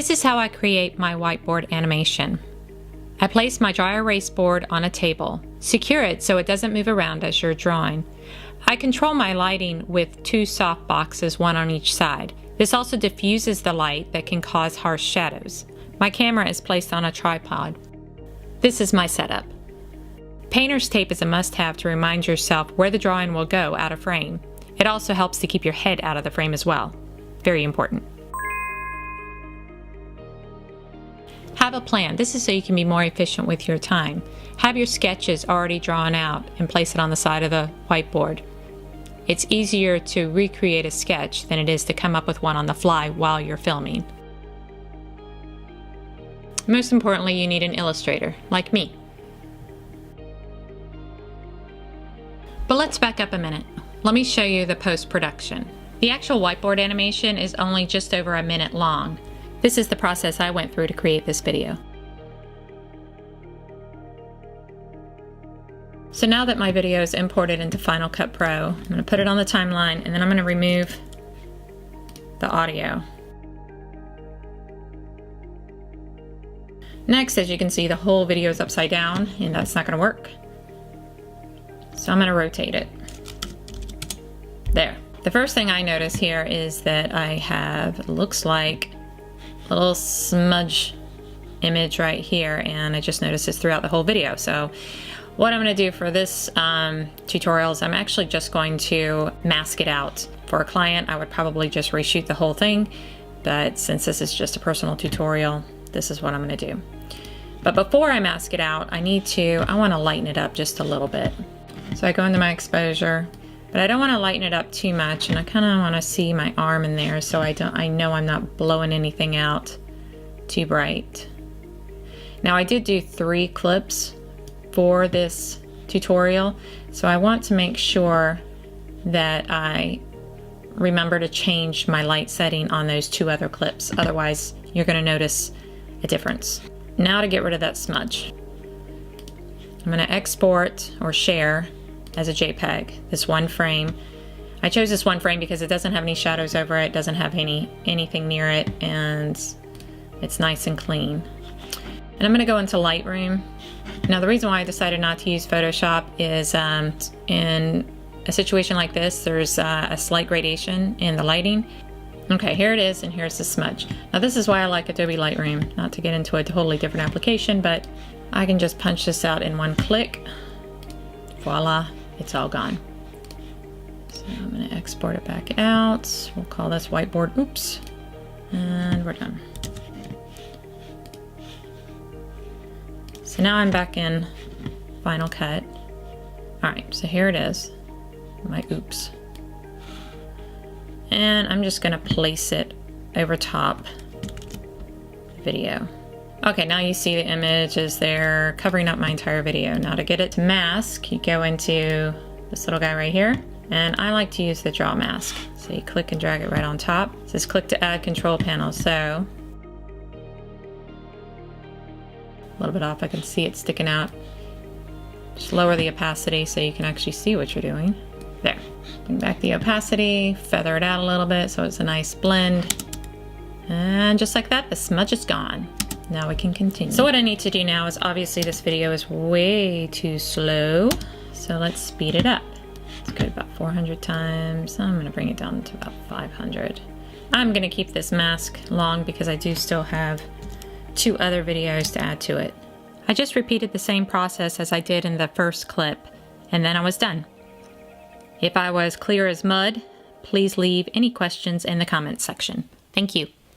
This is how I create my whiteboard animation. I place my dry erase board on a table. Secure it so it doesn't move around as you're drawing. I control my lighting with 2 soft boxes, one on each side. This also diffuses the light that can cause harsh shadows. My camera is placed on a tripod. This is my setup. Painter's tape is a must-have to remind yourself where the drawing will go out of frame. It also helps to keep your head out of the frame as well. Very important. Have a plan. This is so you can be more efficient with your time. Have your sketches already drawn out and place it on the side of the whiteboard. It's easier to recreate a sketch than it is to come up with one on the fly while you're filming. Most importantly, you need an illustrator, like me. But let's back up a minute. Let me show you the post-production. The actual whiteboard animation is only just over a minute long. This is the process I went through to create this video. So now that my video is imported into Final Cut Pro, I'm going to put it on the timeline and then I'm going to remove the audio. Next, as you can see, the whole video is upside down and that's not going to work. So I'm going to rotate it. There. The first thing I notice here is that I have, looks like, a little smudge image right here, and I just noticed this throughout the whole video. So what I'm going to do for this tutorial is I'm actually just going to mask it out. For a client, I would probably just reshoot the whole thing, but since this is just a personal tutorial, this is what I'm going to do. But before I mask it out, I want to lighten it up just a little bit. So I go into my exposure, but I don't want to lighten it up too much, and I kind of want to see my arm in there so I know I'm not blowing anything out too bright. Now I did do 3 clips for this tutorial, so I want to make sure that I remember to change my light setting on those 2 other clips. Otherwise, you're going to notice a difference. Now to get rid of that smudge. I'm going to export or share as a JPEG, this one frame. I chose this one frame because it doesn't have any shadows over it, doesn't have anything near it, and it's nice and clean. And I'm going to go into Lightroom. Now the reason why I decided not to use Photoshop is in a situation like this, there's a slight gradation in the lighting. Okay, here it is, and here's the smudge. Now this is why I like Adobe Lightroom, not to get into a totally different application, but I can just punch this out in one click. Voila, it's all gone. So I'm going to export it back out. We'll call this Whiteboard, oops, and we're done. So now I'm back in Final Cut. All right, so here it is, my oops. And I'm just going to place it over top the video. Okay, now you see the image is there covering up my entire video. Now to get it to mask, you go into this little guy right here, and I like to use the draw mask. So you click and drag it right on top. It says click to add control panel. So a little bit off, I can see it sticking out. Just lower the opacity so you can actually see what you're doing. There. Bring back the opacity, feather it out a little bit so it's a nice blend. And just like that, the smudge is gone. Now we can continue. So what I need to do now is, obviously this video is way too slow, so let's speed it up. Let's go about 400 times. I'm gonna bring it down to about 500. I'm gonna keep this mask long because I do still have 2 other videos to add to it. I just repeated the same process as I did in the first clip, and then I was done. If I was clear as mud, please leave any questions in the comments section. Thank you.